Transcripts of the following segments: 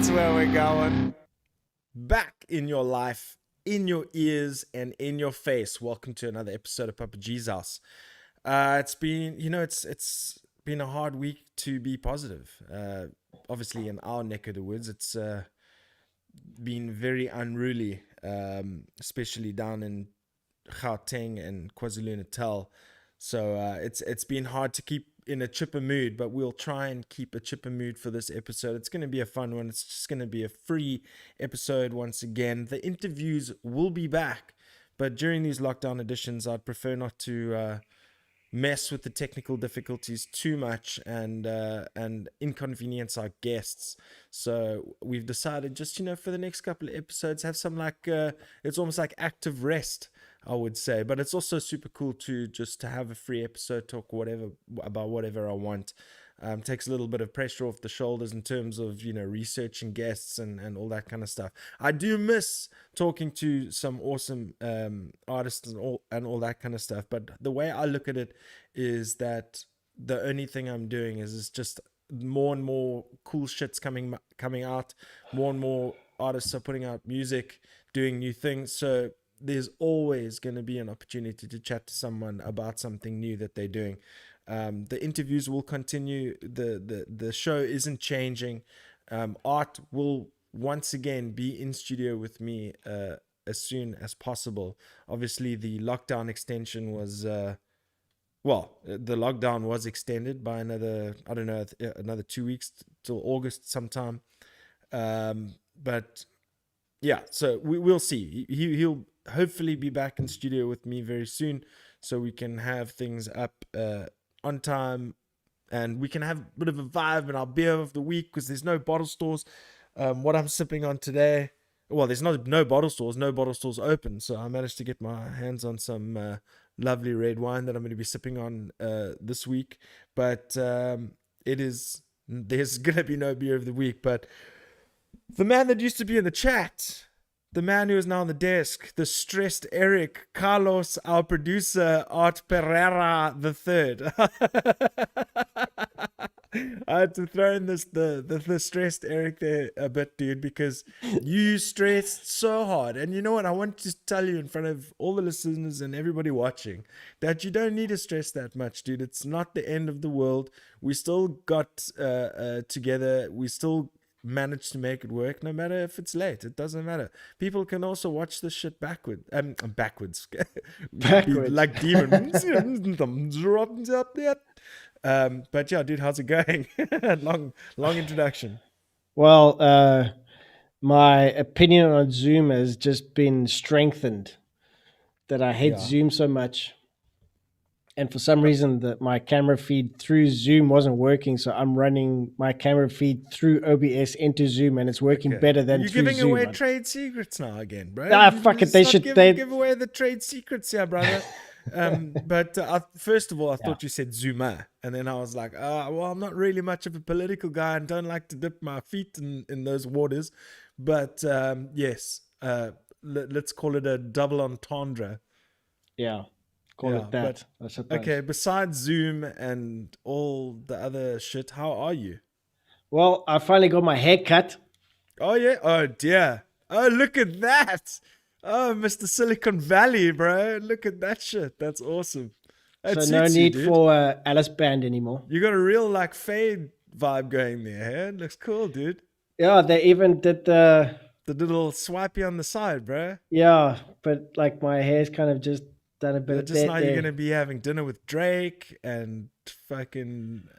That's where we're going. Back in your life, in your ears, and in your face. Welcome to another episode of Papa G's House. It's been, it's been a hard week to be positive. Obviously, in our neck of the woods, it's been very unruly, especially down in Gauteng and KwaZulu-Natal. So it's been hard to keep in a chipper mood, but we'll try and keep a chipper mood for this episode. It's going to be a fun one. It's just going to be a free episode once again. The interviews will be back, but during these lockdown editions, I'd prefer not to mess with the technical difficulties too much and inconvenience our guests. So we've decided just, for the next couple of episodes, have some it's almost like active rest, I would say, but it's also super cool to have a free episode, talk about whatever I want. Takes a little bit of pressure off the shoulders in terms of, researching guests and all that kind of stuff. I do miss talking to some awesome artists and all that kind of stuff. But the way I look at it is that the only thing I'm doing is just more and more cool shit's coming out. More and more artists are putting out music, doing new things. So there's always going to be an opportunity to chat to someone about something new that they're doing. The interviews will continue. The show isn't changing. Art will once again be in studio with me as soon as possible. Obviously, the lockdown extension was the lockdown was extended by another 2 weeks till August sometime. But yeah, so we'll see. He'll hopefully be back in studio with me very soon, so we can have things up on time, and we can have a bit of a vibe in our beer of the week, because there's no bottle stores. What I'm sipping on today, well, there's no bottle stores open, so I managed to get my hands on some lovely red wine that I'm going to be sipping on this week. But there's going to be no beer of the week. But the man that used to be in the chat, the man who is now on the desk, the stressed Eric, Carlos, our producer, Art Pereira III. I had to throw in the stressed Eric there a bit, dude, because you stressed so hard. And you know what? I want to tell you in front of all the listeners and everybody watching that you don't need to stress that much, dude. It's not the end of the world. We still got together. We still managed to make it work, no matter if it's late. It doesn't matter. People can also watch this shit backwards. Like demons. But yeah, dude, how's it going? long introduction. Well, my opinion on Zoom has just been strengthened, that I hate Zoom so much. And for some reason, my camera feed through Zoom wasn't working, so I'm running my camera feed through OBS into Zoom, and it's working better than through Zoom. You're giving away trade secrets now again, bro. Fuck it. They should give away the trade secrets here, brother. But first of all, I thought you said Zuma, and then I was like, well, I'm not really much of a political guy and don't like to dip my feet in those waters. But yes, let's call it a double entendre. Yeah. Call it that. Okay, besides Zoom and all the other shit, how are you? Well, I finally got my hair cut. Oh, yeah? Oh, dear. Oh, look at that. Oh, Mr. Silicon Valley, bro. Look at that shit. That's awesome. So no need for Alice Band anymore. You got a real fade vibe going there, hey? It looks cool, dude. Yeah, they even did the little swipey on the side, bro. Yeah, but my hair's kind of just done a bit of just now you're going to be having dinner with Drake and fucking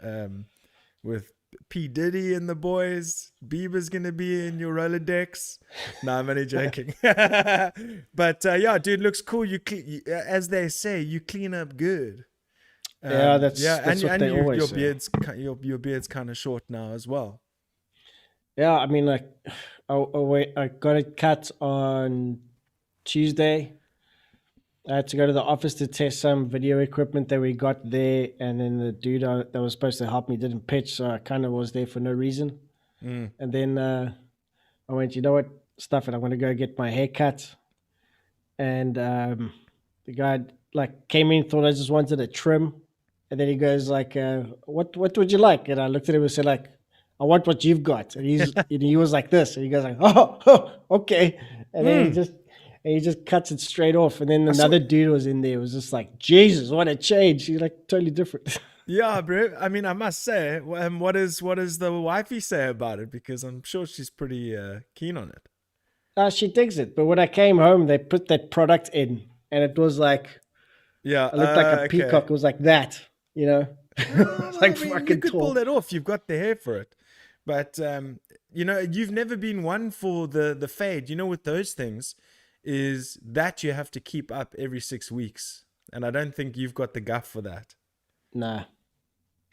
with P. Diddy and the boys. Bieber's going to be in your Rolodex. No, I'm only joking. But yeah, dude, looks cool. As they say, you clean up good. That's what they always say. Your beard's kind of short now as well. Yeah, I mean, I got it cut on Tuesday. I had to go to the office to test some video equipment that we got there, and then the dude that was supposed to help me didn't pitch, so I kind of was there for no reason. And then I went, you know what, stuff it, I'm going to go get my hair cut. And the guy came in, thought I just wanted a trim, and then he goes what would you like? And I looked at him and said I want what you've got. And he was like this, and he goes like, oh, okay, and then Mm. he just cuts it straight off. And then I saw. another dude was in there, was just like, Jesus, what a change! He's like totally different. Yeah, bro. I mean, I must say, what does the wifey say about it? Because I'm sure she's pretty keen on it. She digs it, but when I came home, they put that product in, and it was like Yeah. I looked like a Okay. peacock. It was like that, you know, it's Well, I like mean, you fucking could pull tall. that off. You've got the hair for it. But you've never been one for the fade. With those things, is that you have to keep up every 6 weeks, and I don't think you've got the guff for that. Nah,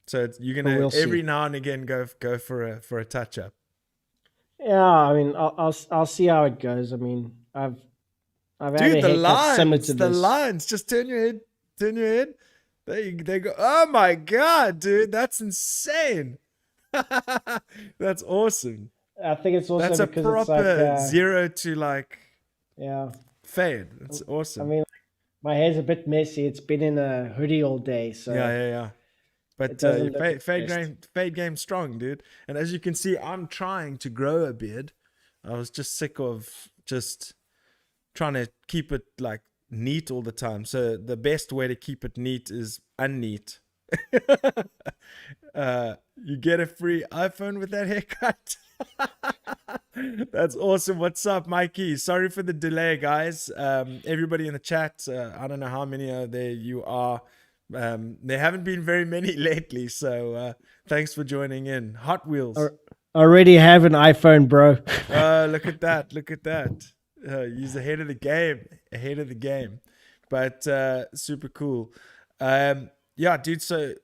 So you're but gonna we'll every see. now and again go for a touch up. Yeah, I mean, I'll see how it goes. I mean, I've had Dude, a haircut similar to the this. lines. Just turn your head. They go. Oh my god, dude, that's insane. That's awesome. I think it's also That's a because it's like, proper zero to like yeah. fade. It's I awesome. mean, my hair's a bit messy. It's been in a hoodie all day, Yeah, so yeah, yeah. it But doesn't look its best. fade game strong, dude. And as you can see, I'm trying to grow a beard. I was just sick of just trying to keep it like neat all the time. So the best way to keep it neat is unneat. You get a free iPhone with that haircut. That's awesome. What's up, Mikey? Sorry for the delay, guys. Everybody in the chat, I don't know how many there you are. There haven't been very many lately, so thanks for joining in. Hot I Wheels. already have an iPhone, bro. Look at that. Look at that. He's ahead of the game. Ahead of the game. But super cool. Yeah, dude. So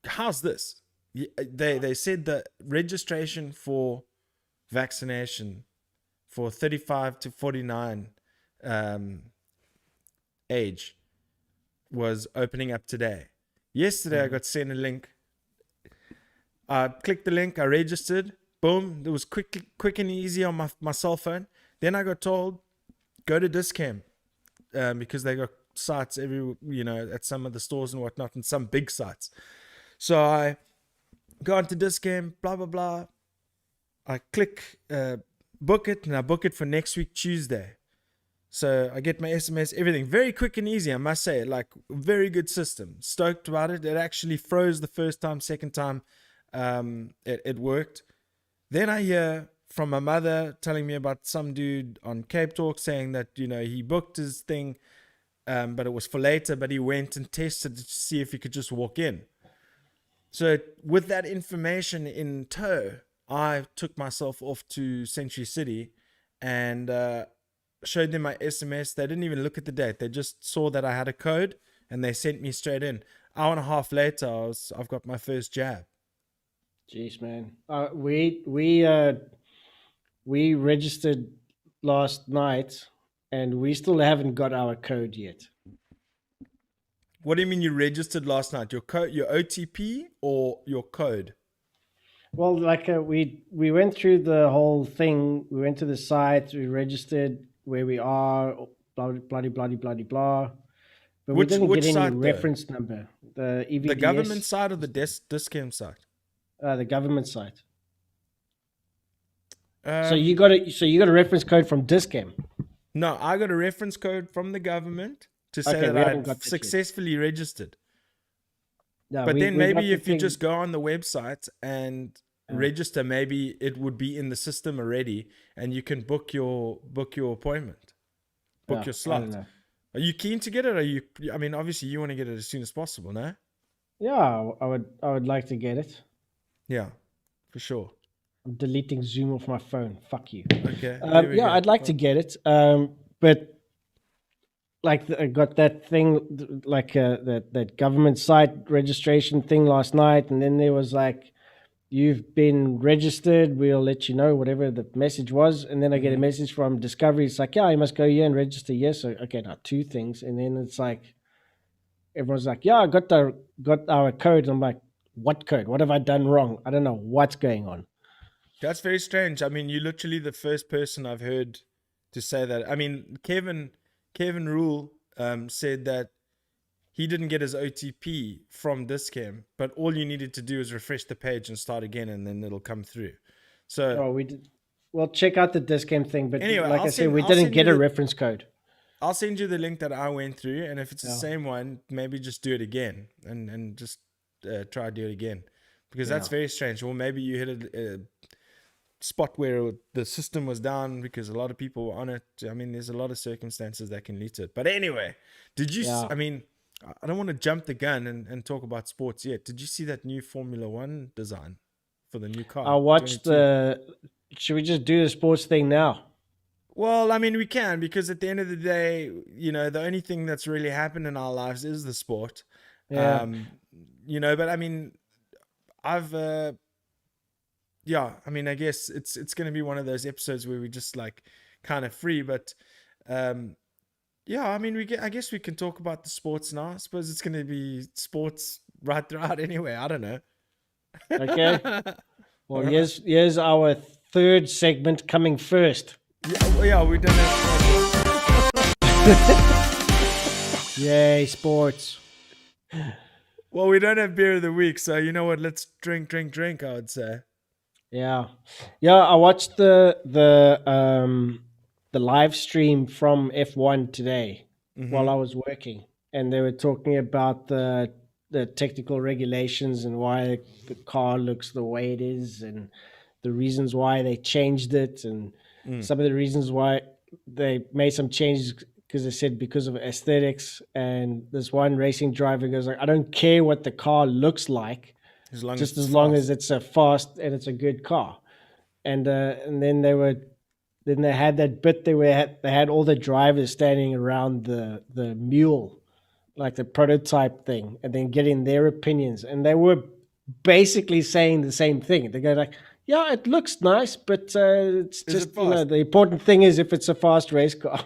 how's this? They said the registration for vaccination for 35 to 49 um, age was opening up today. Yesterday, I Mhm. got sent a link. I clicked the link. I registered. Boom. It was quick and easy on my cell phone. Then I got told, go to Discam because they got sites at some of the stores and whatnot, and some big sites. So I go onto Discam, blah, blah, blah. I click book it, and I book it for next week, Tuesday. So I get my SMS, everything very quick and easy, I must say. Like, very good system. Stoked about it. It actually froze the first time, second time it worked. Then I hear from my mother telling me about some dude on Cape Talk saying that, he booked his thing, but it was for later, but he went and tested to see if he could just walk in. So with that information in tow, I took myself off to Century City and showed them my SMS. They didn't even look at the date. They just saw that I had a code and they sent me straight in. Hour and a half later, I've got my first jab. Jeez, man. We registered last night, and we still haven't got our code yet. What do you mean you registered last night? Your code, your OTP, or your code? Well, like we went through the whole thing. We went to the site. We registered where we are. Blah blah blah blah blah blah. But we didn't Which get any site though? reference number. The The government EVDS, side or the Discam site? the government site. Um, So you got a reference code from Discam. no, I got a reference code from the government to say Okay, that we haven't I'd got that yet. successfully registered. No, But then we got maybe the if you thing. just go on the website and Uh, register, maybe it would be in the system already, and you can book your appointment, book your I don't slot. know. Are you keen to get it? Are you? I mean, obviously, you want to get it as soon as possible, no? Yeah, I would like to get it. Yeah, for sure. I'm deleting Zoom off my phone. Fuck you. Okay, there we Yeah, go. I'd like to Well, get it. But like I got that thing, like that government site registration thing last night, and then there was like, you've been registered. We'll let you know whatever the message was, and then I get a mhm. message from Discovery. It's like, yeah, you must go here and register. Yes, so, okay, now two things, and then it's like everyone's like, yeah, I got our code. I'm like, what code? What have I done wrong? I don't know what's going on. That's very strange. I mean, you're literally the first person I've heard to say that. I mean, Kevin Rule said that he didn't get his OTP from Discam, but all you needed to do is refresh the page and start again, and then it'll come through. So Oh, we did. Well, check out the Discam thing, but anyway, like I'll I said, send we I'll didn't send you get a the reference code. I'll send you the link that I went through, and if it's the Yeah, same one, maybe just do it again and just try to do it again, because that's yeah, very strange. Or maybe you hit a spot where the system was down because a lot of people were on it. I mean, there's a lot of circumstances that can lead to it. But anyway, did you? yeah. I mean, I don't want to jump the gun and talk about sports yet. Did you see that new Formula One design for the new I car, watched 22? the. Should we just do the sports thing now? Well, I mean, we can, because at the end of the day, the only thing that's really happened in our lives is the sport. Yeah. Um, but I mean, I've, yeah, I mean, I guess it's going to be one of those episodes where we just like kind of free, but, yeah, I mean, I guess we can talk about the sports now. I suppose it's going to be sports right throughout anyway. I don't know. Okay. Well, All right. here's our third segment coming first. Yeah, well, yeah, we don't have. Yay, sports. Well, we don't have beer of the week, so you know what? Let's drink, drink, drink. I would say. Yeah, yeah. I watched the live stream from F1 today while Mm-hmm. I was working, and they were talking about the technical regulations and why the car looks the way it is, and the reasons why they changed it, and Mm. some of the reasons why they made some changes because they said because of aesthetics. And this one racing driver goes like, "I don't care what the car looks like, As long as just it's as long as fast. it's a fast and it's a good car." And then they had that bit they had all the drivers standing around the mule, like the prototype thing, and then getting their opinions, and they were basically saying the same thing. They go like, "Yeah, it looks nice, but it's Is it just fast? the important thing is if it's a fast race car."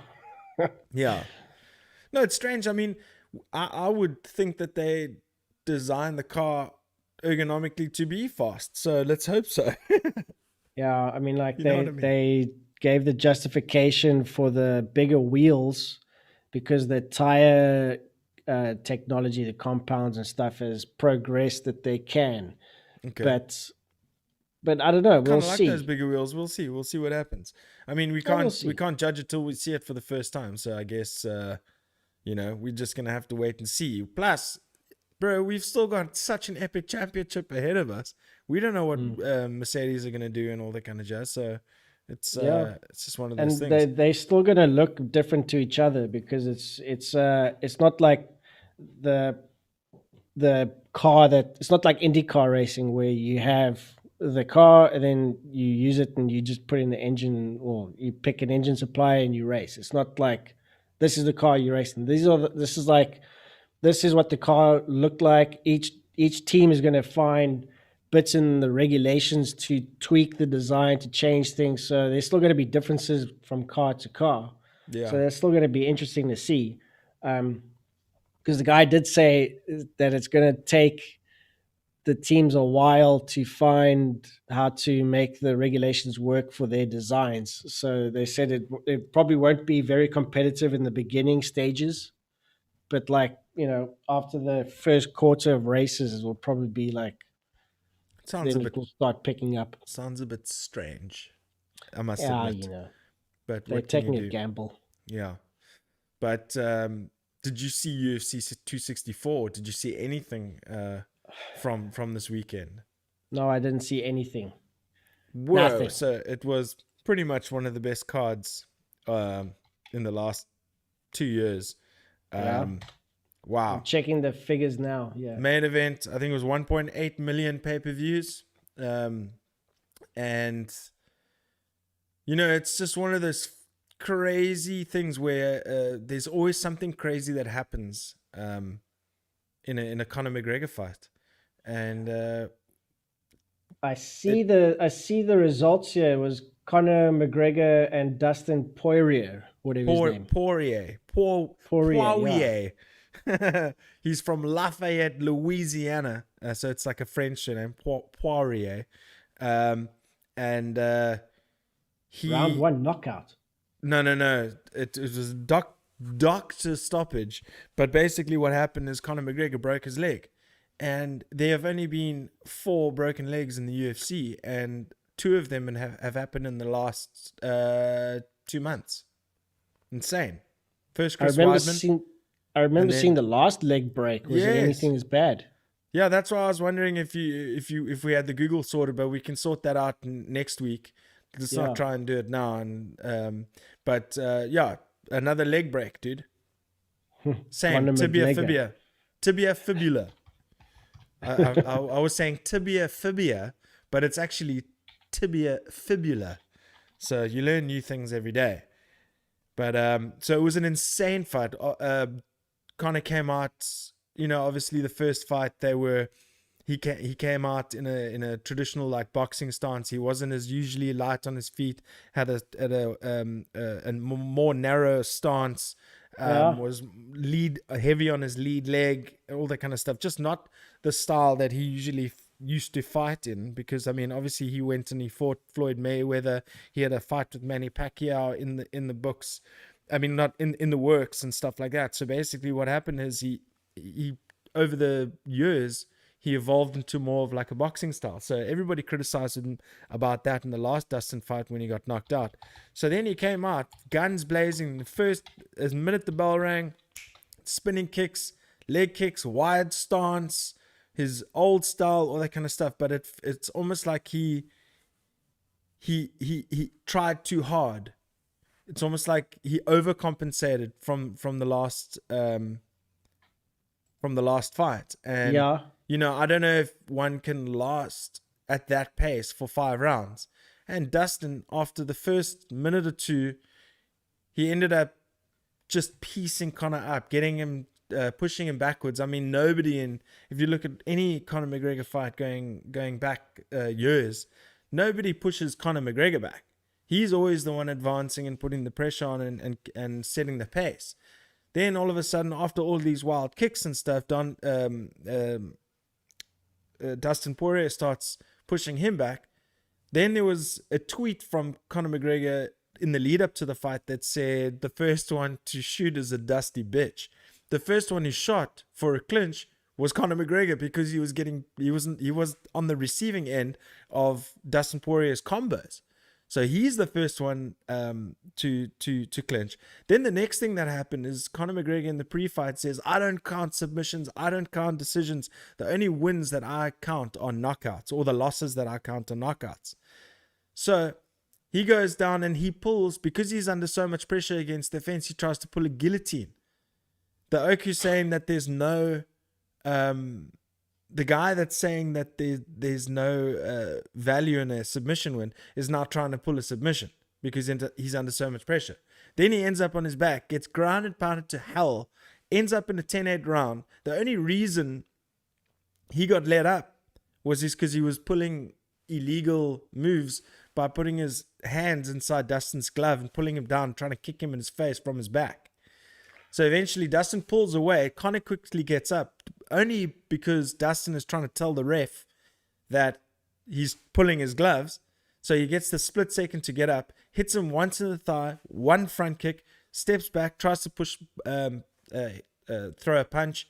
Yeah. No, it's strange. I mean, I would think that they designed the car ergonomically to be fast. So let's hope so. Yeah, I mean, like You know what I mean? they gave the justification for the bigger wheels because the tire technology, the compounds and stuff has progressed that they can. Okay. But I don't know. We'll Kind of like those see. bigger wheels. We'll see. We'll see what happens. I mean, we Yeah, we'll can't we see. can't judge it till we see it for the first time. So I guess we're just gonna have to wait and see. Plus, bro, we've still got such an epic championship ahead of us. We don't know what Mm. Mercedes are gonna do and all that kind of jazz. So Yeah, it's just one of those and they things. they're still gonna look different to each other because it's not like the the car that it's not like IndyCar racing where you have the car and then you use it and you just put in the engine or you pick an engine supplier and you race. It's not like this is the car you're racing. This is like this is what the car looked like. Each team is going to find bits in the regulations to tweak the design to change things. So there's still going to be differences from car to car. So Yeah. that's still going to be interesting to see. Because the guy did say that it's going to take the teams a while to find how to make the regulations work for their designs. So they said it probably won't be very competitive in the beginning stages, but like after the first quarter of races, it will probably be like Sounds a then it bit will start picking up. sounds a bit strange, I must Yeah, admit. But they're what can you taking a do? gamble. Yeah. But did you see UFC 264? Did you see anything from this weekend? No, I didn't see anything. Whoa! Nothing. So it was pretty much one of the best cards um, in the last 2 years. Yeah, Um, I'm wow. checking the figures now. Yeah, Main event, I think it was 1.8 million pay-per-views. Um, and it's just one of those crazy things where there's always something crazy that happens in a Conor McGregor fight, and it I see the results here. It was Conor McGregor and Dustin Poirier, whatever his name. Poirier, yeah. Poirier. He's from Lafayette, Louisiana, so it's like a French name, Poirier, um, and Round he one knockout. no, it was doctor stoppage. But basically, what happened is Conor McGregor broke his leg, and there have only been 4 broken legs in the UFC, and 2 of them have happened in the last 2 months. Insane. First I Chris remember Weidman, seeing. I and remember seeing then the last leg break. Was it yes, anything as bad? yeah. That's why I was wondering if we had the Google sorted, but we can sort that out next week. Let's not Yeah. try and do it now. And but yeah, another leg break, dude. Same Conor tibia McLegger. fibula, tibia fibula. I was saying tibia fibia, but it's actually tibia fibula. So you learn new things every day. But so it was an insane fight. Conor came out, obviously the first fight he came out in a traditional like boxing stance. He wasn't as usually light on his feet. Had a more narrow stance. Yeah. Was lead heavy on his lead leg, all that kind of stuff. Just not the style that he usually used to fight in. Because I mean, obviously he went and he fought Floyd Mayweather. He had a fight with Manny Pacquiao in the books. I mean, not in the works and stuff like that. So basically, what happened is he over the years he evolved into more of like a boxing style. So everybody criticized him about that in the last Dustin fight when he got knocked out. So then he came out, guns blazing. The first, as minute the bell rang, spinning kicks, leg kicks, wide stance, his old style, all that kind of stuff. But it's almost like he tried too hard. It's almost like he overcompensated from the last fight. And Yeah. I don't know if one can last at that pace for 5 rounds. And Dustin, after the first minute or two, he ended up just piecing Conor up, getting him, pushing him backwards. I mean, if you look at any Conor McGregor fight going back years, nobody pushes Conor McGregor back. He's always the one advancing and putting the pressure on and setting the pace. Then all of a sudden, after all these wild kicks and stuff, Dustin Poirier starts pushing him back. Then there was a tweet from Conor McGregor in the lead up to the fight that said the first one to shoot is a dusty bitch. The first one he shot for a clinch was Conor McGregor because he was on the receiving end of Dustin Poirier's combos. So he's the first one to clinch. Then the next thing that happened is Conor McGregor in the pre-fight says, I don't count submissions, I don't count decisions. The only wins that I count are knockouts, or the losses that I count are knockouts. So he goes down and he pulls, because he's under so much pressure against the fence, he tries to pull a guillotine. The Oku saying that there's no... the guy that's saying that there's no value in a submission win is now trying to pull a submission because he's under so much pressure. Then he ends up on his back, gets grounded, pounded to hell, ends up in a 10-8 round. The only reason he got let up was because he was pulling illegal moves by putting his hands inside Dustin's glove and pulling him down, trying to kick him in his face from his back. So eventually Dustin pulls away. Conor quickly gets up, only because Dustin is trying to tell the ref that he's pulling his gloves. So he gets the split second to get up, hits him once in the thigh, one front kick, steps back, tries to push, throw a punch.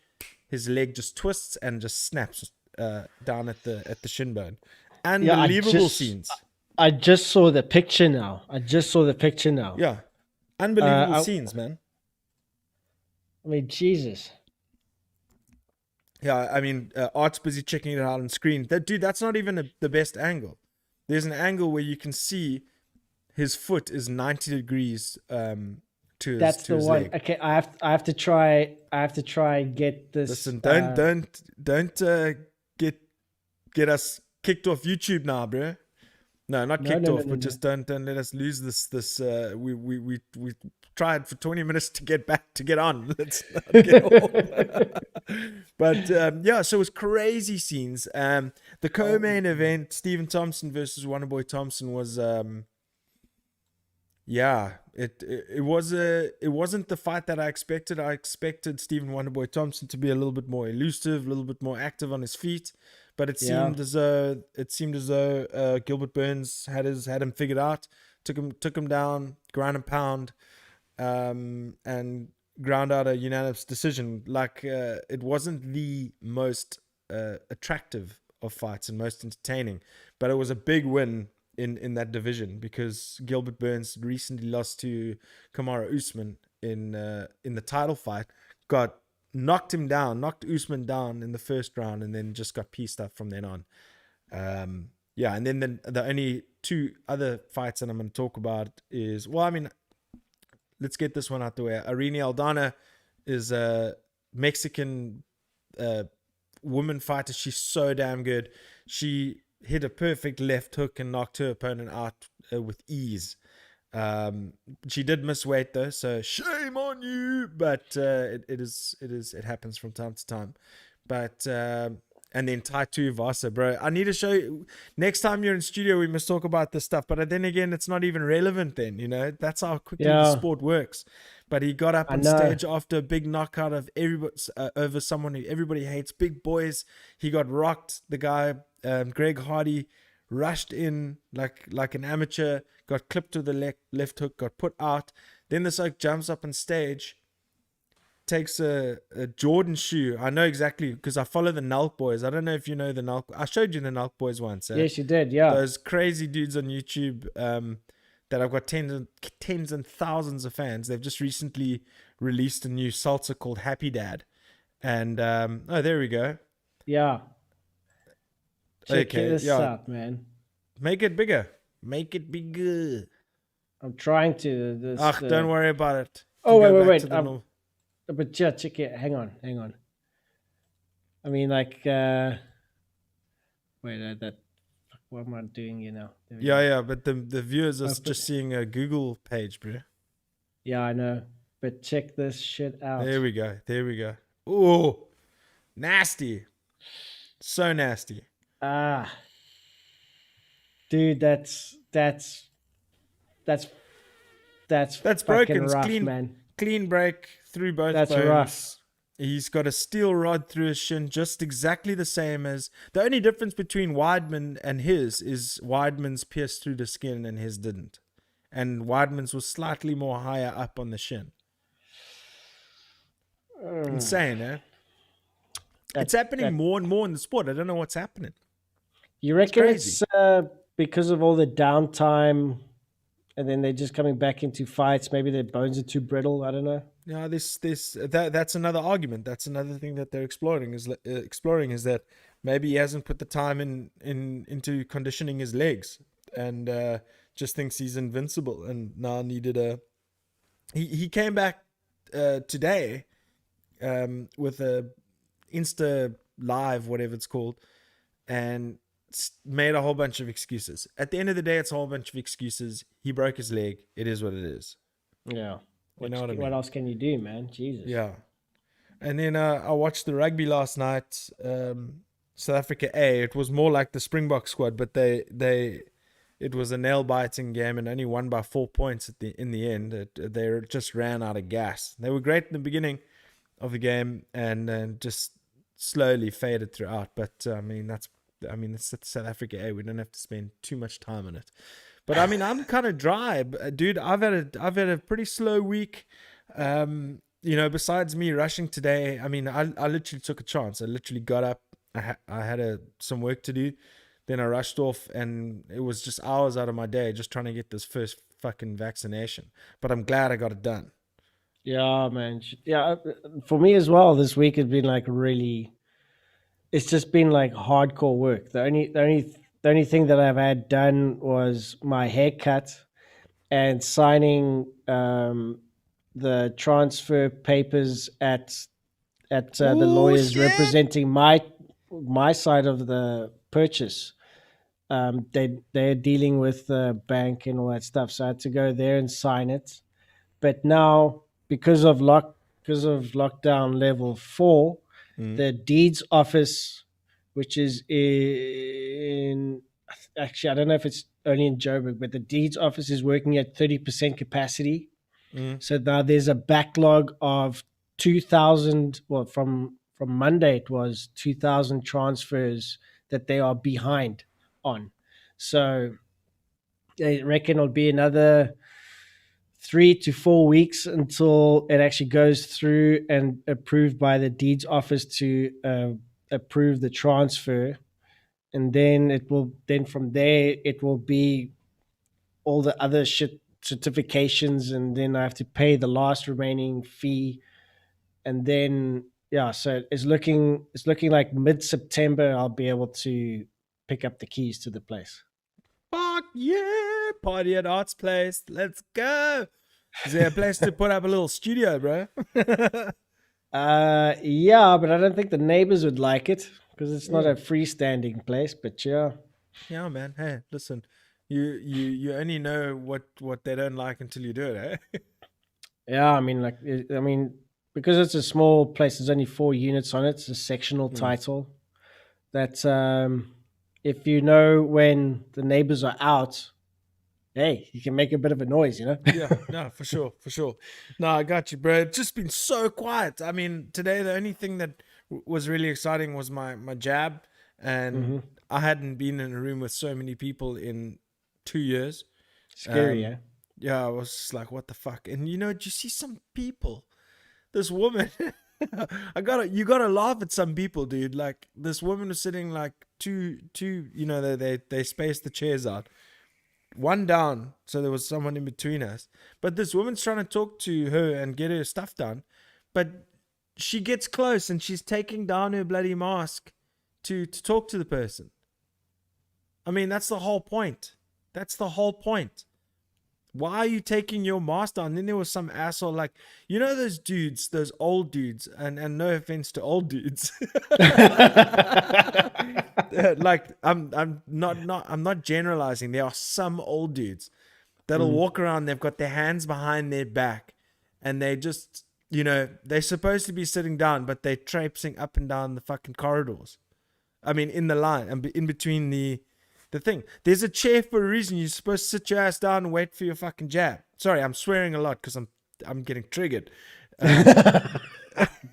His leg just twists and just snaps down at the shin bone. Unbelievable scenes. I just saw the picture now. Yeah, unbelievable scenes, man. I mean, Jesus. Yeah, I mean, Art's busy checking it out on screen. Dude, that's not even the best angle. There's an angle where you can see his foot is 90 degrees to that's his the one. leg. Okay, I have to try and get this. Listen, don't get us kicked off YouTube now, bro. No, not kicked off, but just don't let us lose this. We tried for 20 minutes to get on. Let's not get off. But yeah, so it was crazy scenes. The co-main event, Stephen Thompson versus Wonderboy Thompson, was it wasn't the fight that I expected. I expected Stephen Wonderboy Thompson to be a little bit more elusive, a little bit more active on his feet. But it seemed as though Gilbert Burns had him figured out, took him down, ground and pound, and ground out a unanimous decision. Like it wasn't the most attractive of fights and most entertaining, but it was a big win in that division because Gilbert Burns recently lost to Kamaru Usman in the title fight, got knocked Usman down in the first round, and then just got pieced up from then on. Yeah, and then the only two other fights that I'm going to talk about is, well, I mean, let's get this one out the way. Irene Aldana is a Mexican woman fighter. She's so damn good. She hit a perfect left hook and knocked her opponent out with ease. She did miss weight though, so shame on you. But it happens from time to time. But and then Taito Vasa, bro. I need to show you next time you're in studio. We must talk about this stuff. But then again, it's not even relevant. Then that's how quickly the sport works. But he got up on stage after a big knockout of everybody over someone who everybody hates, big boys. He got rocked. The guy Greg Hardy rushed in like an amateur, got clipped with the left hook, got put out. Then this oak jumps up on stage, takes a Jordan shoe. I know exactly because I follow the Nalk boys. I don't know if you know the Nalk. I showed you the Nalk boys once. Yes, you did. Yeah, those crazy dudes on YouTube that I've got tens and thousands of fans. They've just recently released a new salsa called Happy Dad, and oh, there we go. Yeah. Check this out, man. Make it bigger. Make it bigger. I'm trying to. Don't worry about it. Oh, wait. But yeah, check it. Hang on. I mean, like, wait, what am I doing here now? Yeah, but the viewers are just seeing a Google page, bro. Yeah, I know. But check this shit out. There we go. Oh, nasty. So nasty. Dude, that's broken. Rough, clean, man. Clean break through both bones. That's rough. He's got a steel rod through his shin, just exactly the same as the only difference between Weidman and his is Weidman's pierced through the skin and his didn't, and Weidman's was slightly more higher up on the shin. Insane, eh? It's happening more and more in the sport. I don't know what's happening. You reckon it's because of all the downtime, and then they're just coming back into fights? Maybe their bones are too brittle. I don't know. Yeah, that's another argument. That's another thing that they're exploring is that maybe he hasn't put the time into conditioning his legs, and just thinks he's invincible, and now needed a. He came back today with a Insta Live, whatever it's called, and made a whole bunch of excuses. At the end of the day, it's a whole bunch of excuses. He broke his leg. It is what it is. Yeah. You know what I mean? What else can you do, man? Jesus. Yeah. And then I watched the rugby last night. South Africa A. It was more like the Springbok squad, but it was a nail biting game and only won by 4 points in the end. They just ran out of gas. They were great in the beginning of the game and just slowly faded throughout. But it's South Africa A. We don't have to spend too much time on it. But I mean, I'm kind of dry, dude. I've had a pretty slow week. Besides me rushing today, I mean, I literally took a chance. I literally got up. I had some work to do. Then I rushed off, and it was just hours out of my day just trying to get this first fucking vaccination. But I'm glad I got it done. Yeah, man. Yeah, for me as well. This week has been like really. It's just been like hardcore work. The only thing that I've had done was my haircut and signing the transfer papers at the lawyers representing my side of the purchase. They're dealing with the bank and all that stuff, so I had to go there and sign it. But now, because of lockdown level 4, the deeds office, which is in, actually, I don't know if it's only in Joburg, but the deeds office is working at 30% capacity. So now there's a backlog of 2,000, well, from Monday it was 2,000 transfers that they are behind on. So they reckon it'll be another 3 to 4 weeks until it actually goes through and approved by the deeds office to approve the transfer. And then from there, it will be all the other shit certifications. And then I have to pay the last remaining fee. And then, yeah, so it's looking like mid-September, I'll be able to pick up the keys to the place. Fuck yeah! Party at Art's Place. Let's go. Is there a place to put up a little studio, bro? Yeah, but I don't think the neighbors would like it because it's not a freestanding place. But yeah, Yeah, man. Hey, listen. You only know what they don't like until you do it, eh? yeah. I mean, because it's a small place. There's only 4 units on it. It's a sectional title. That if you know when the neighbors are out, hey, you can make a bit of a noise, you know. Yeah, no, for sure, for sure. No, I got you, bro. It's just been so quiet. I mean, today the only thing that was really exciting was my jab, and I hadn't been in a room with so many people in 2 years. Scary, yeah. Yeah, I was just like, what the fuck? And did you see some people? This woman, you gotta laugh at some people, dude. Like this woman was sitting like two, they spaced the chairs out, one down, so there was someone in between us. But this woman's trying to talk to her and get her stuff done, but she gets close and she's taking down her bloody mask to talk to the person. I mean, that's the whole point. That's the whole point. Why are you taking your mask down? And then there was some asshole, like, those dudes, those old dudes, and no offense to old dudes. Like, I'm not generalizing. There are some old dudes that'll walk around, they've got their hands behind their back, and they just, they're supposed to be sitting down, but they're traipsing up and down the fucking corridors. I mean, in the line, and in between the thing. There's a chair for a reason. You're supposed to sit your ass down and wait for your fucking jab. Sorry, I'm swearing a lot because I'm getting triggered.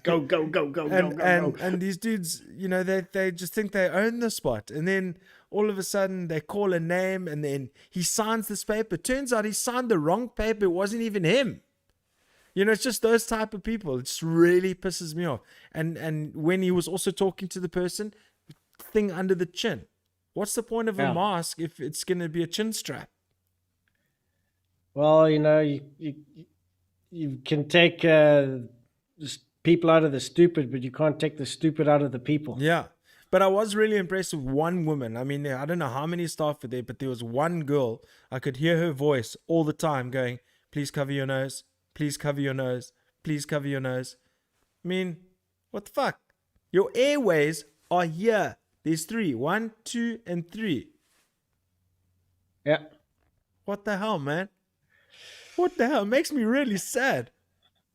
Go. And these dudes, they just think they own the spot. And then all of a sudden they call a name and then he signs this paper. Turns out he signed the wrong paper. It wasn't even him. It's just those type of people. It just really pisses me off. And when he was also talking to the person, thing under the chin. What's the point of a mask if it's going to be a chin strap? Well, you can take people out of the stupid, but you can't take the stupid out of the people. Yeah. But I was really impressed with one woman. I mean, I don't know how many staff were there, but there was one girl. I could hear her voice all the time going, please cover your nose. Please cover your nose. Please cover your nose. I mean, what the fuck? Your airways are here. There's 3. 1, 2, and 3. Yeah. What the hell, man? What the hell? It makes me really sad.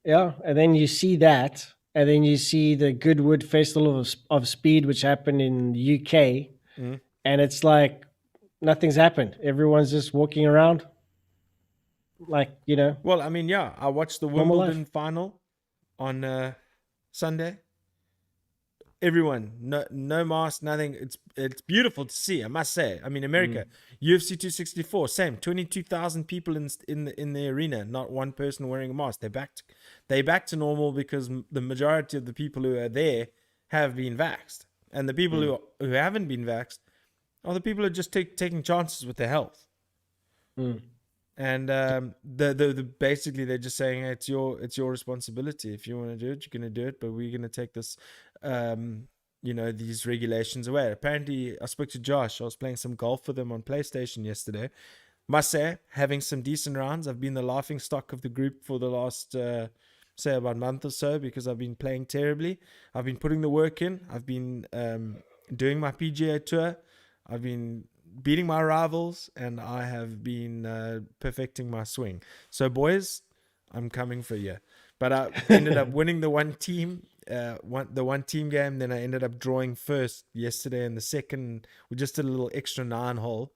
Yeah. And then you see that. And then you see the Goodwood Festival of Speed, which happened in the UK. And it's like nothing's happened. Everyone's just walking around. Like, Well, I mean, yeah. I watched the Wimbledon final on Sunday. Everyone, no mask, nothing. It's beautiful to see, I must say. I mean, America, UFC 264, same, 22,000 people in the arena, not one person wearing a mask. They're back to normal because the majority of the people who are there have been vaxxed, and the people who haven't been vaxxed are the people who are just taking chances with their health. And the basically they're just saying, hey, it's your responsibility. If you want to do it, you're going to do it, but we're going to take this these regulations away. Apparently I spoke to Josh. I was playing some golf with him on PlayStation yesterday. Must say, having some decent rounds. I've been the laughing stock of the group for the last say about a month or so because I've been playing terribly. I've been putting the work in. I've been doing my PGA tour. I've been beating my rivals, and I have been perfecting my swing. So, boys, I'm coming for you. But I ended up winning the one team game. Then I ended up drawing first yesterday, and the second we just did a little extra 9-hole.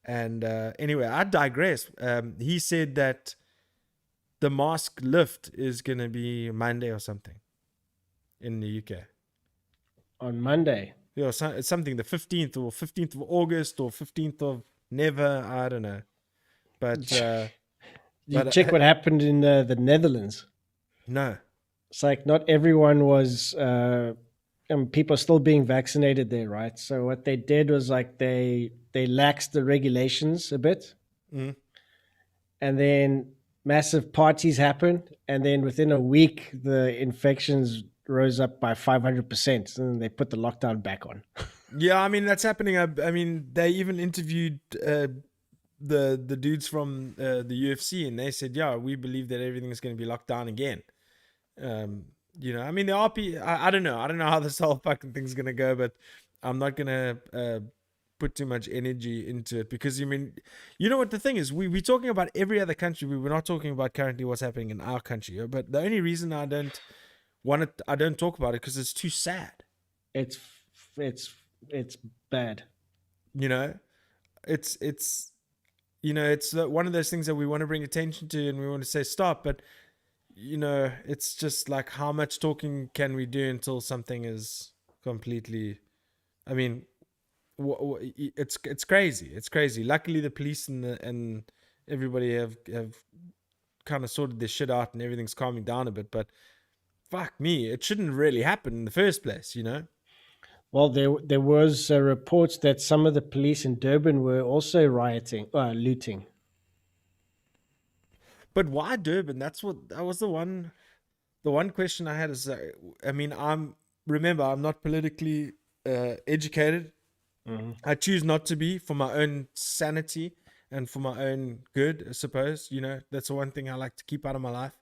And anyway, I digress. He said that the mask lift is going to be Monday or something in the UK. On Monday. Yeah, it's something the 15th of August or 15th of never. I don't know. But You But check what happened in the Netherlands. no. It's like not everyone was. People are still being vaccinated there, right? So what they did was like they laxed the regulations a bit, Mm. and then massive parties happened, and then within a week the infections rose up by 500%, and then they put the lockdown back on. Yeah, I mean that's happening. I mean they even interviewed the dudes from the UFC, and they said, "Yeah, we believe that everything is going to be locked down again." Um, I mean the RP. I don't know. I don't know how this whole fucking thing's going to go, but I'm not going to put too much energy into it because you mean, you know what the thing is? We're talking about every other country. We're not talking about currently what's happening in our country. But the only reason I don't talk about it because it's too sad. It's it's it's bad. You know, it's it's one of those things that we want to bring attention to and we want to say stop, but it's just like how much talking can we do until something is completely. I mean, it's crazy. It's crazy. Luckily, the police and everybody have kind of sorted this shit out and everything's calming down a bit. But fuck me, it shouldn't really happen in the first place. Well, there was reports that some of the police in Durban were also rioting, looting. But why Durban? That was the one question I had is, I mean, I'm not politically educated. Mhm. I choose not to be for my own sanity and for my own good, I suppose. That's the one thing I like to keep out of my life.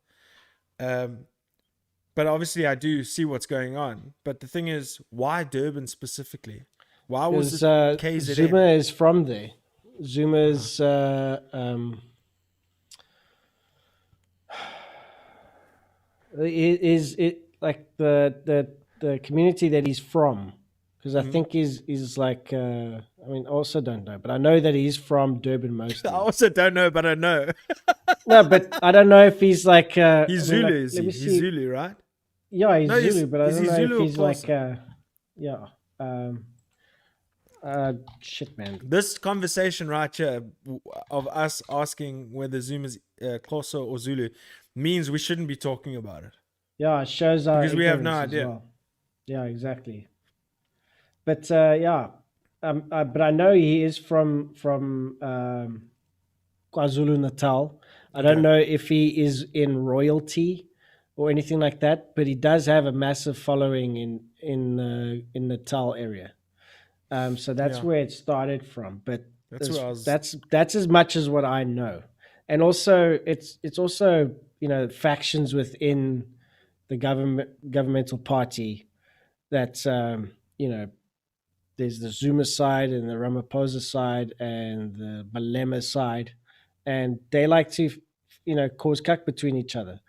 Um, but obviously, I do see what's going on. But the thing is, why Durban specifically? Why was Because it KZN? Zuma is from there. Uh, Zuma's is it like the community that he's from? Because I mm. think he's like I mean, also don't know, but I know that he's from Durban I mostly. also don't know, but I know. No, but I don't know if he's like. He's I mean, Zulu, like, is let me he? He's see. Zulu, right? Yeah, he's No, Zulu, but I is don't he know if Zulu or he's like. Xhosa? Yeah. Um, shit, man. This conversation right here of us asking whether Zoom is Xhosa or Zulu means we shouldn't be talking about it Yeah, it shows our because we have no ignorance as idea. well. Yeah, exactly. But yeah, but I know he is from KwaZulu Natal. I don't Okay. know if he is in royalty or anything like that, but he does have a massive following in Natal area. So that's Yeah. where it started from. But That's where I was. that's as much as what I know. And also, it's also factions within the governmental party that there's the Zuma side and the Ramaphosa side and the Malema side, and they like to, cause cut between each other.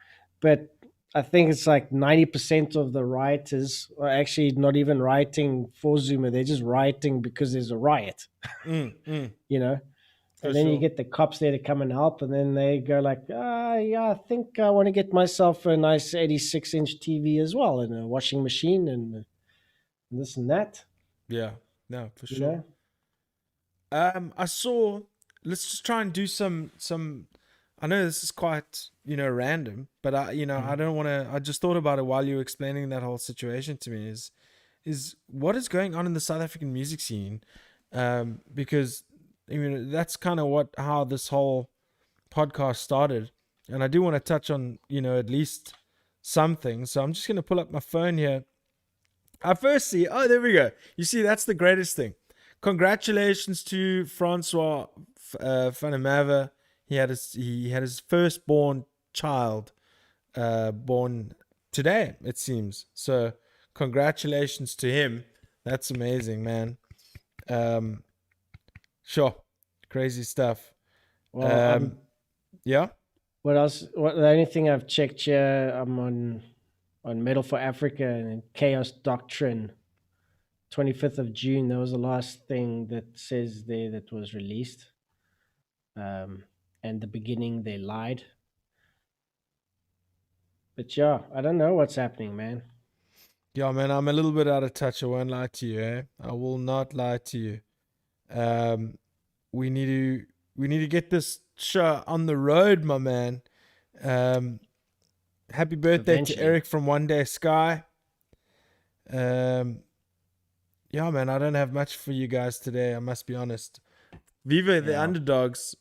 But I think it's like 90% of the rioters are actually not even rioting for Zuma; they're just rioting because there's a riot, you know. For And then you sure. get the cops there to come and help, and then they go like, yeah, I think I want to get myself a nice 86-inch TV as well, and a washing machine, and this and that, Yeah. No, for you sure. know. I saw. Let's just try and do some. I know this is quite random, but I don't want to. I just thought about it while you were explaining that whole situation to me. Is what is going on in the South African music scene? Because I mean that's kind of how this whole podcast started, and I do want to touch on at least something. So I'm just gonna pull up my phone here. I first see. Oh, there we go. You see, that's the greatest thing. Congratulations to Francois van der Merwe. He had his firstborn child born today. It seems so. Congratulations to him. That's amazing, man. Um, sure, crazy stuff. Well, Um, yeah. what else? What the only thing I've checked here, I'm on Metal for Africa and Chaos Doctrine. 25th of June. That was the last thing that says there that was released. And the beginning they lied. But yeah, I don't know what's happening, man. Yeah, man, I'm a little bit out of touch. I won't lie to you. I will not lie to you. Um, we need to get this show on the road, my man. Um, Happy birthday to Eventually. Eric from One Day Sky. Um, yeah, man, I don't have much for you guys today. I must be honest. Viva the Yeah. Underdogs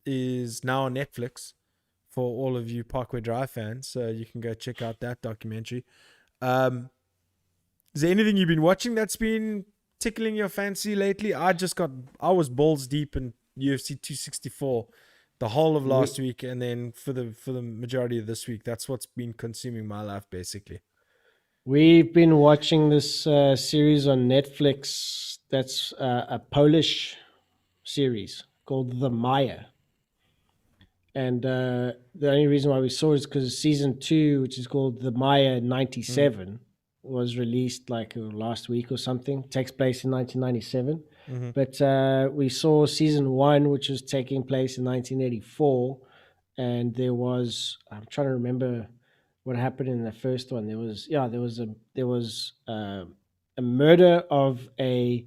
is now on Netflix for all of you Parkway Drive fans, so you can go check out that documentary. Um, is there anything you've been watching that's been tickling your fancy lately? I was balls deep in UFC 264 the whole of last week, and then for the majority of this week, that's what's been consuming my life basically. We've been watching this series on Netflix that's a Polish series called The Maya. And the only reason why we saw it is because season 2, which is called The Maya 97, was released like last week or something. It takes place in 1997. But we saw season 1, which was taking place in 1984. And I'm trying to remember what happened in the first one. There was a murder of a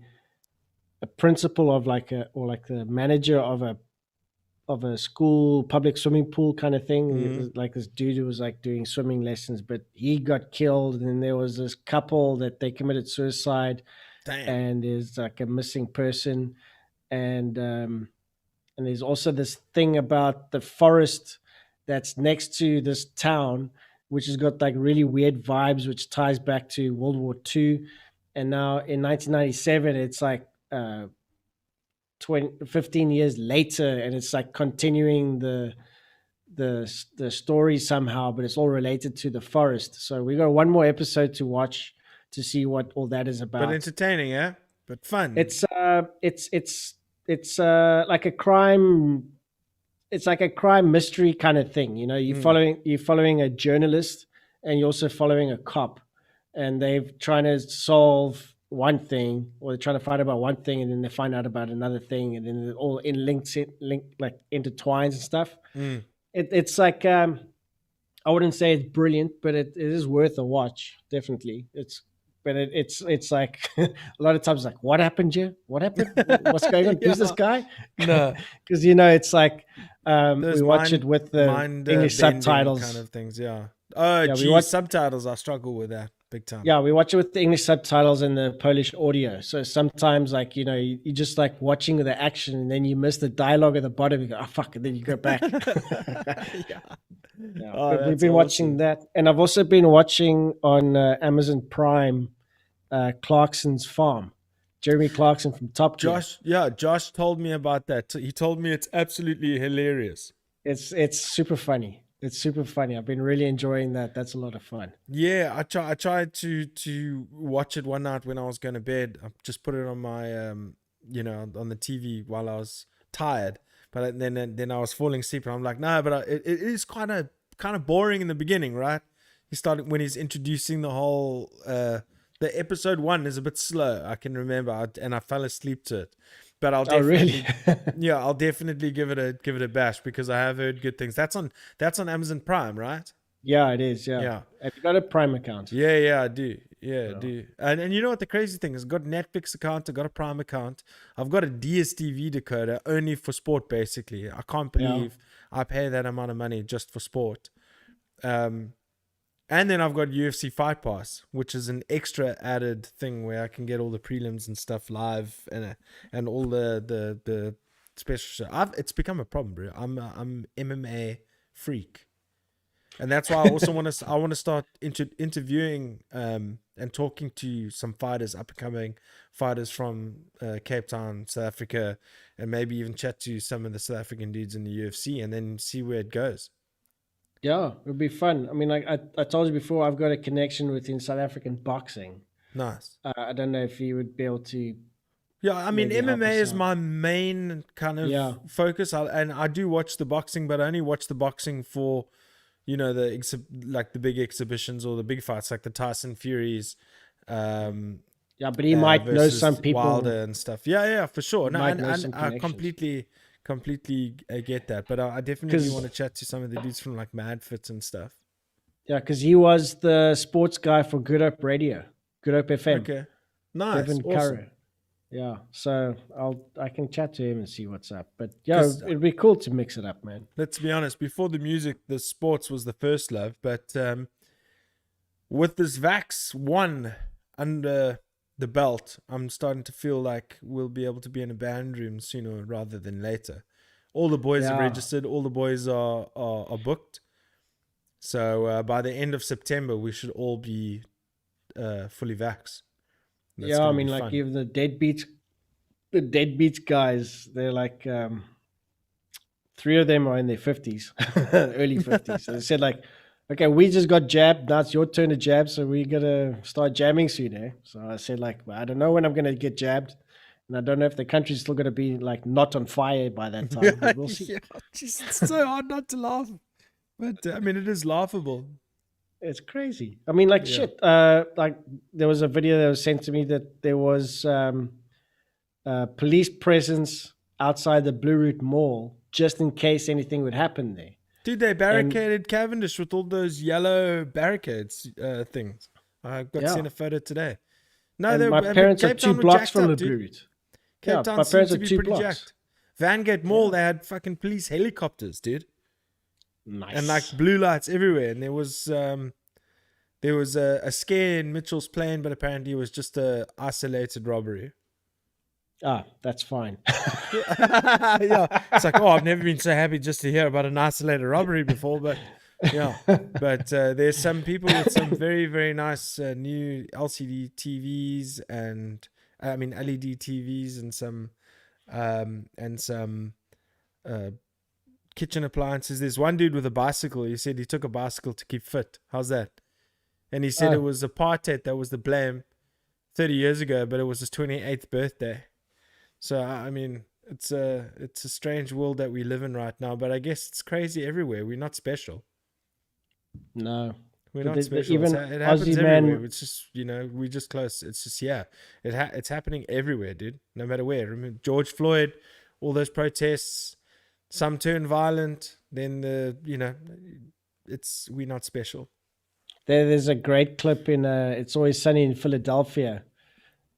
principal of like the manager of a school public swimming pool kind of thing. It was like this dude who was like doing swimming lessons, but he got killed. And then there was this couple that they committed suicide. Damn. And there's like a missing person. And there's also this thing about the forest that's next to this town, which has got like really weird vibes, which ties back to World War II. And now in 1997, it's like 15 years later, and it's like continuing the story somehow, but it's all related to the forest. So we got one more episode to watch to see what all that is about. But entertaining, yeah, but fun. It's like a crime. It's like a crime mystery kind of thing. You know, you're following a journalist, and you're also following a cop, and they're trying to solve one thing, or they're trying to find about one thing, and then they find out about another thing, and then it all like intertwines and stuff. It's like I wouldn't say it's brilliant, but it is worth a watch, definitely. It's like a lot of times like, what happened here? What happened? What's going on? Who's this guy? No, because it's like we watch it with the English subtitles kind of things. Yeah. Oh, yeah, geez, subtitles. I struggle with that big time. Yeah, we watch it with the English subtitles and the Polish audio. So sometimes, like, you just like watching the action, and then you miss the dialogue at the bottom. You go, oh fuck, and then you go back. Yeah. We've been watching that, and I've also been watching on Amazon Prime Clarkson's Farm. Jeremy Clarkson from Top Gear. Josh told me about that. He told me it's absolutely hilarious. It's super funny. It's super funny. I've been really enjoying that. That's a lot of fun. Yeah, I tried to watch it one night when I was going to bed. I just put it on my on the TV while I was tired. But then I was falling asleep, and I'm like, no, but it is kind of boring in the beginning, right? He started when he's introducing the whole the episode 1 is a bit slow. I can remember, and I fell asleep to it. But I'll definitely, I'll definitely give it a bash, because I have heard good things. That's on Amazon Prime, right? Yeah, it is. Yeah. Have you got a Prime account? Yeah, I do. Yeah, I do. And you know what the crazy thing is? I've got a Netflix account. I've got a Prime account. I've got a DSTV decoder only for sport, basically. I can't believe I pay that amount of money just for sport. And then I've got UFC Fight Pass, which is an extra added thing where I can get all the prelims and stuff live, and all the special stuff. It's become a problem, bro. I'm MMA freak, and that's why I also want to start interviewing and talking to some fighters, up and coming fighters from Cape Town, South Africa, and maybe even chat to some of the South African dudes in the UFC, and then see where it goes. Yeah, it would be fun. I mean, like I told you before, I've got a connection within South African boxing. Nice. I don't know if you would be able to. Yeah, I mean, MMA is my main kind of focus. I do watch the boxing, but I only watch the boxing for, the big exhibitions or the big fights, like the Tyson Furies. Yeah, but he might know some people. Wilder and stuff. Yeah, for sure. No, and I completely get that, but I definitely want to chat to some of the dudes from like Madfit and stuff. Yeah, because he was the sports guy for Good Hope Radio, Good Hope FM. Okay, nice, awesome. Yeah, so I can chat to him and see what's up. But yeah, Because it'd be cool to mix it up, man. let's be honest, before the music, the sports was the first love. But with this Vax one under the belt, I'm starting to feel like we'll be able to be in a band room sooner rather than later. All the boys have Yeah, registered. All the boys are booked. So by the end of September, we should all be fully vax. That's yeah. I going to mean, be like fun. even the deadbeats guys, they're like three of them are in their 50s, early 50s. So they said like, okay, we just got jabbed. Now it's your turn to jab, so we gotta start jamming soon, eh? So I said like, well, I don't know when I'm gonna get jabbed, and I don't know if the country's still gonna be like not on fire by that time, but we'll see. Yeah, just, it's so hard not to laugh. But I mean, it is laughable. It's crazy. I mean, like Yeah. shit. Like there was a video that was sent to me that there was police presence outside the Blue Route Mall just in case anything would happen there. Dude, they And barricaded Cavendish with all those yellow barricades things. I got yeah, sent a photo today. No, and my but parents are Cape two Town were blocks jacked from up, the dude. Blue Route. Cape Yeah, Town my seemed parents to are be two pretty blocks. jacked. Vangate Mall, Yeah, they had fucking police helicopters, dude, and like nice. blue lights everywhere. And there was a scare in Mitchell's plane, but apparently it was just a isolated robbery. Ah, that's fine. Yeah, it's like, oh, I've never been so happy just to hear about an isolated robbery before, but yeah. But there's some people with some very, very nice new LCD TVs and I mean LED TVs and some uh, kitchen appliances. There's one dude with a bicycle. He said he took a bicycle to keep fit. How's that? And he said it Oh, was apartheid that was the blame 30 years ago, but it was his 28th birthday. So I mean, it's a strange world that we live in right now. But I guess it's crazy everywhere. We're not special. no. We're But not special. even It happens Aussie everywhere. man, It's just we're just close. It's just it's happening everywhere, dude. No matter where. Remember George Floyd, all those protests. Some turn violent. Then we're not special. there's a great clip in It's Always Sunny in Philadelphia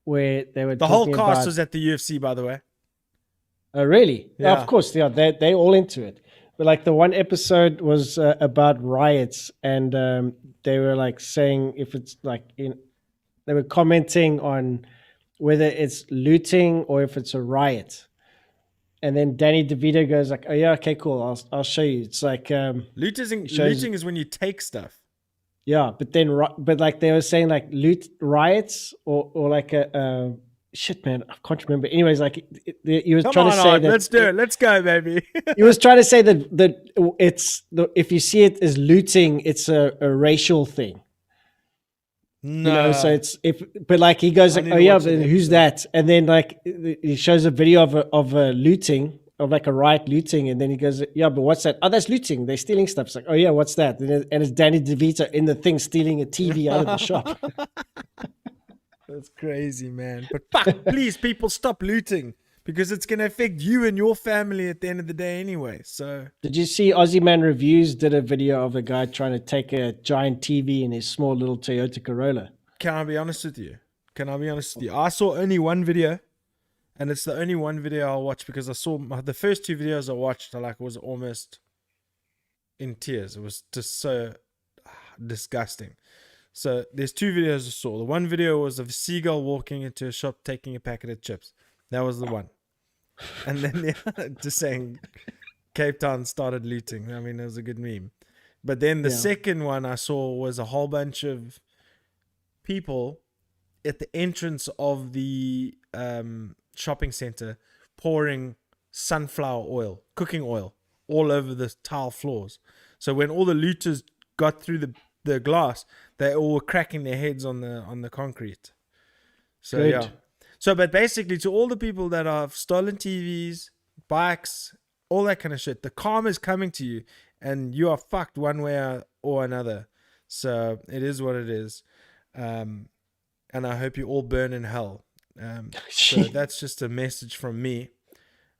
where they were The whole talking cast about. was at the UFC, by the way. Oh, really? Of Yeah. course, yeah. They all into it. But like the one episode was about riots, and they were like saying if it's like they were commenting on whether it's looting or if it's a riot. And then Danny DeVito goes like, "Oh yeah, okay, cool. I'll show you." It's like it shows, Looting is when you take stuff. yeah. But then but like they were saying like loot riots or like a shit, man, I can't remember. Anyways, like he was Come trying to on, say on. that Let's do it. Let's go, baby. he was trying to say that it's if you see it as looting, it's a racial thing. So No. it's if but like he goes I like, need oh to yeah, watch that then who's episode. that? And then like he shows a video of a looting of like a riot looting, and then he goes, yeah, but what's that? Oh, that's looting. They're stealing stuff. It's like, oh yeah, what's that? And it's Danny DeVito in the thing stealing a TV out of the shop. That's crazy, man. But fuck, please, people, stop looting because it's going to affect you and your family at the end of the day anyway. So, Did you see Aussie Man Reviews did a video of a guy trying to take a giant TV in his small little Toyota Corolla? can I be honest with you? I saw only one video, and it's the only one video I'll watch because I saw the first two videos I watched. I like was almost in tears. It was just so disgusting. So there's two videos I saw. The one video was of a seagull walking into a shop taking a packet of chips. That was the one. And then the other just saying Cape Town started looting. I mean, it was a good meme. But then the Yeah. second one I saw was a whole bunch of people at the entrance of the shopping center pouring sunflower oil, cooking oil, all over the tile floors. So when all the looters got through the glass, they all were cracking their heads on the concrete. So Good. yeah. So but basically to all the people that have stolen TVs, bikes, all that kind of shit, the karma is coming to you and you are fucked one way or another. So it is what it is. And I hope you all burn in hell. So that's just a message from me.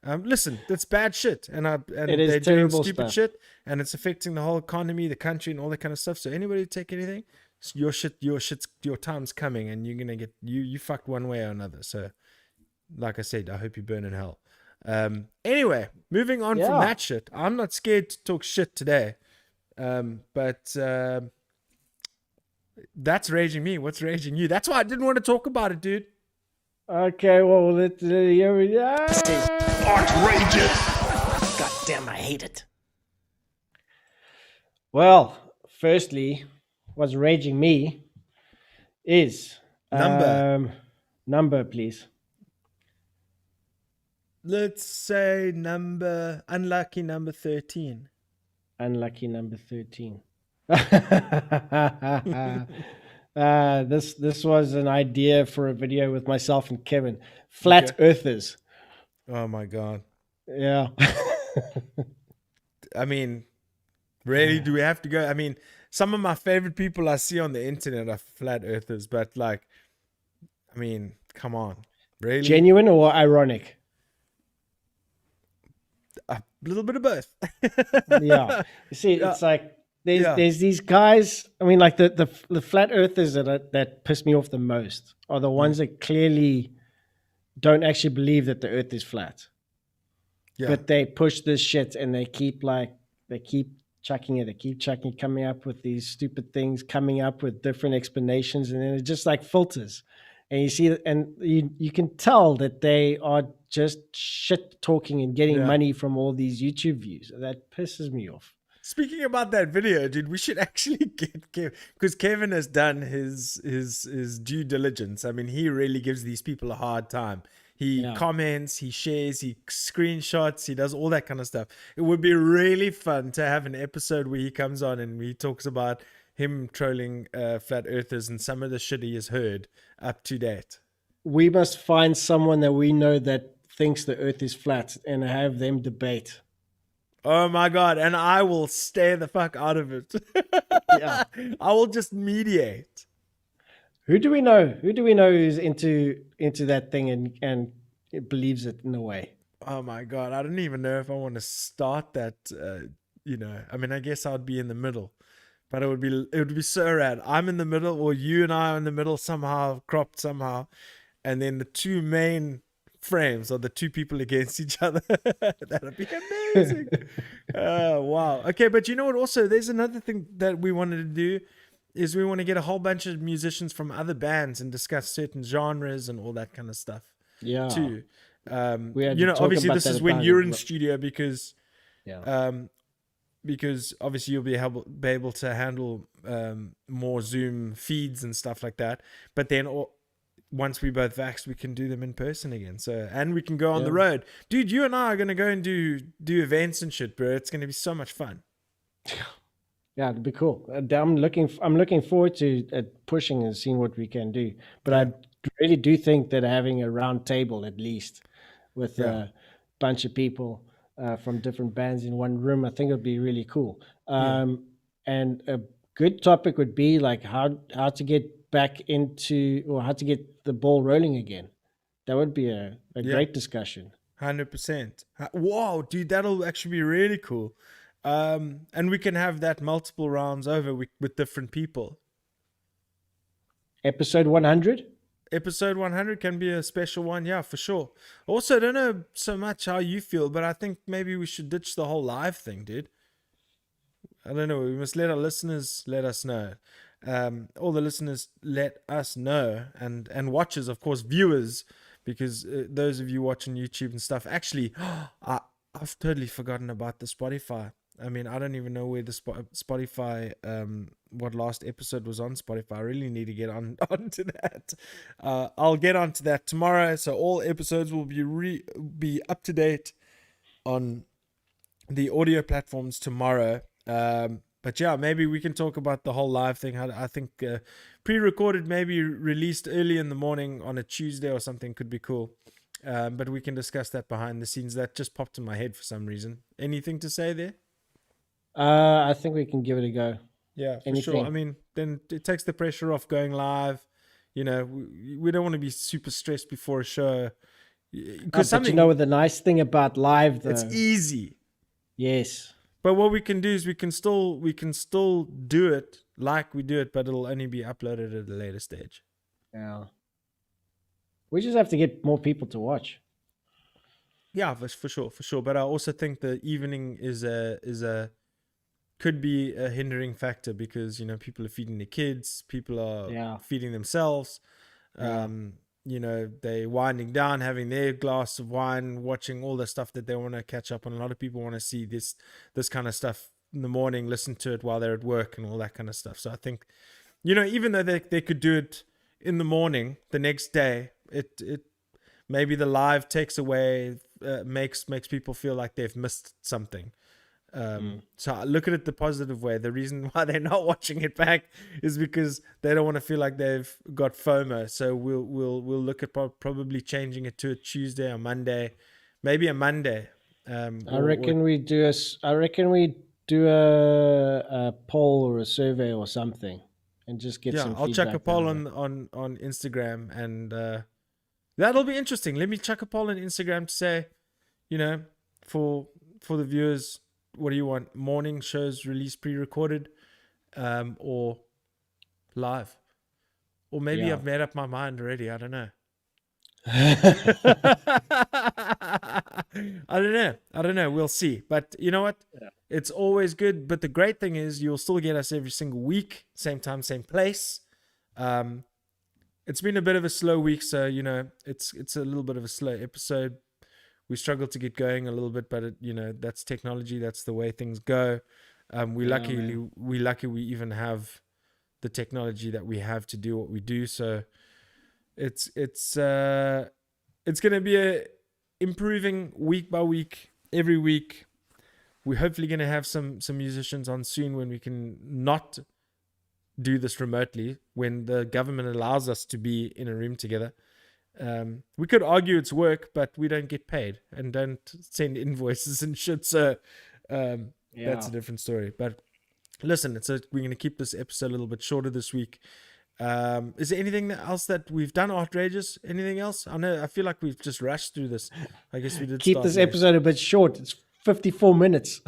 Listen, that's bad shit, and It is they're doing terrible stupid stuff. shit, and it's affecting the whole economy, the country, and all that kind of stuff. So anybody take anything, your time's coming, and you're gonna get you fucked one way or another. So like I said, I hope you burn in hell. Anyway, moving on from Yeah. that shit. I'm not scared to talk shit today. But that's raging me. What's raging you? That's why I didn't want to talk about it, dude. Okay, well, here we go. Outrageous! God damn, I hate it. Well, firstly, what's raging me is number, please. Let's say unlucky number 13. Unlucky number 13. This was an idea for a video with myself and Kevin. Flat Earthers. Oh my God. Yeah. I mean, really, do we have to go? I mean, some of my favorite people I see on the internet are flat earthers, but like, I mean, come on. Really? Genuine or ironic? A little bit of both. Yeah. You see, it's like there's these guys. I mean, like the flat earthers that piss me off the most are the ones that clearly don't actually believe that the earth is flat. Yeah. But they push this shit and they keep chucking it. They keep chucking, coming up with these stupid things, coming up with different explanations, and then it just like filters. And you see, and you can tell that they are just shit talking and getting money from all these YouTube views. That pisses me off. Speaking about that video, dude, we should actually get Kevin, because Kevin has done his due diligence. I mean, he really gives these people a hard time. He comments, he shares, he screenshots, he does all that kind of stuff. It would be really fun to have an episode where he comes on and he talks about him trolling flat earthers and some of the shit he has heard up to date. We must find someone that we know that thinks the earth is flat and have them debate. Oh my God. And I will stay the fuck out of it. Yeah. I will just mediate. Who do we know? Who do we know who's into that thing and believes it in a way? Oh my God. I don't even know if I want to start that, I mean, I guess I'd be in the middle, but it would be so rad. I'm in the middle, or you and I are in the middle somehow, cropped somehow. And then the two main frames are the two people against each other. That'd be amazing. Oh, wow. Okay. But you know what? Also, there's another thing that we wanted to do is we want to get a whole bunch of musicians from other bands and discuss certain genres and all that kind of stuff. Yeah. Too. Obviously this is when you're in studio because obviously you'll be able to handle more Zoom feeds and stuff like that. But then once we both vaxxed, we can do them in person again. So, and we can go on the road. Dude, you and I are going to go and do events and shit, bro. It's going to be so much fun. Yeah, it'd be cool. I'm looking forward to pushing and seeing what we can do. But I really do think that having a round table at least with a bunch of people from different bands in one room, I think it would be really cool. And a good topic would be like how to get back into, or how to get the ball rolling again. That would be a great discussion. 100%. Wow, dude, that'll actually be really cool. And we can have that multiple rounds over with different people. Episode 100? Episode 100 can be a special one, yeah, for sure. Also, I don't know so much how you feel, but I think maybe we should ditch the whole live thing, dude. I don't know. We must let our listeners let us know. All the listeners let us know, and watchers, of course, viewers, because those of you watching YouTube and stuff, actually, I've totally forgotten about the Spotify. I mean, I don't even know where the Spotify, what last episode was on Spotify. I really need to get onto that. I'll get onto that tomorrow. So all episodes will be up to date on the audio platforms tomorrow. But yeah, maybe we can talk about the whole live thing. I think pre-recorded, maybe released early in the morning on a Tuesday or something could be cool. But we can discuss that behind the scenes. That just popped in my head for some reason. Anything to say there? I think we can give it a go. Yeah, for sure. I mean, then it takes the pressure off going live. You know, we don't want to be super stressed before a show. But the nice thing about live, though, it's easy. Yes. But what we can do is we can still do it like we do it, but it'll only be uploaded at a later stage. Yeah. We just have to get more people to watch. Yeah, for sure, for sure. But I also think the evening is a could be a hindering factor because people are feeding their kids, people are Yeah. feeding themselves. Yeah. They winding down, having their glass of wine, watching all the stuff that they want to catch up on. A lot of people want to see this kind of stuff in the morning, listen to it while they're at work and all that kind of stuff. So I think, even though they could do it in the morning, the next day, it maybe the live takes away, makes people feel like they've missed something. So I look at it the positive way. The reason why they're not watching it back is because they don't want to feel like they've got FOMO. So we'll look at probably changing it to a Tuesday or Monday, maybe a Monday. I reckon we do a poll or a survey or something, and just get some I'll feedback. chuck a poll on Instagram, and that'll be interesting. Let me chuck a poll on Instagram to say, for the viewers, what do you want? Morning shows released pre-recorded, or live? Or maybe I've made up my mind already. I don't know. I don't know. We'll see. But you know what? Yeah. It's always good. But the great thing is you'll still get us every single week, same time, same place. It's been a bit of a slow week, so it's a little bit of a slow episode. We struggled to get going a little bit, but that's technology. That's the way things go. We lucky we even have the technology that we have to do what we do. So it's going to be improving week by week, every week. We're hopefully going to have some musicians on soon when we can not do this remotely, when the government allows us to be in a room together. We could argue it's work, but we don't get paid and don't send invoices and shit. So that's a different story. But listen, we're going to keep this episode a little bit shorter this week. Is there anything else that we've done outrageous? Anything else? I feel like we've just rushed through this. I guess we did keep this episode a bit short. It's 54 minutes.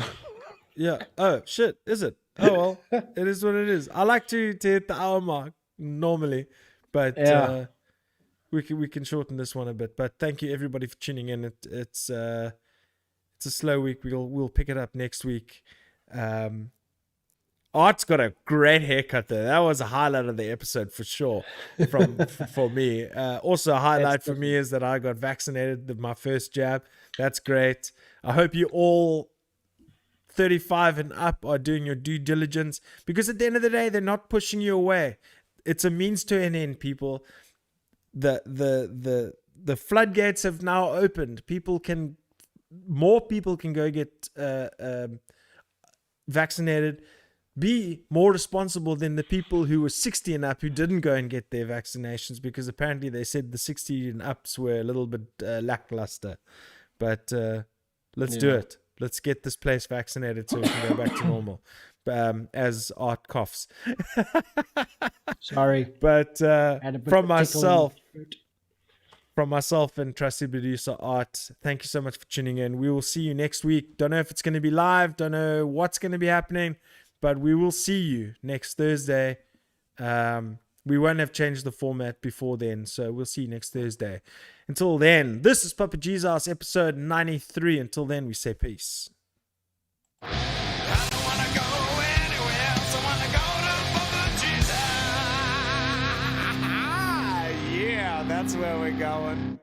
Yeah. Oh shit. Is it? Oh well, it is what it is. I like to hit the hour mark normally, but we can shorten this one a bit. But thank you everybody for tuning in. It's a slow week. We'll pick it up next week. Art's got a great haircut though. That was a highlight of the episode for sure for me. Also a highlight for me is that I got vaccinated with my first jab. That's great. I hope you all 35 and up are doing your due diligence, because at the end of the day, they're not pushing you away. It's a means to an end, people. The floodgates have now opened. More people can go get vaccinated. Be more responsible than the people who were 60 and up who didn't go and get their vaccinations, because apparently they said the 60 and ups were a little bit lackluster. But let's do it. Let's get this place vaccinated so we can go back to normal. As Art coughs. Sorry. But from myself and trusted producer Art, thank you so much for tuning in. We will see you next week. Don't know if it's going to be live. Don't know what's going to be happening. But we will see you next Thursday. We won't have changed the format before then. So we'll see you next Thursday. Until then, this is Papa Jesus, episode 93. Until then, we say peace. I don't wanna go anywhere else. I wanna go to Papa Jesus. Yeah, that's where we're going.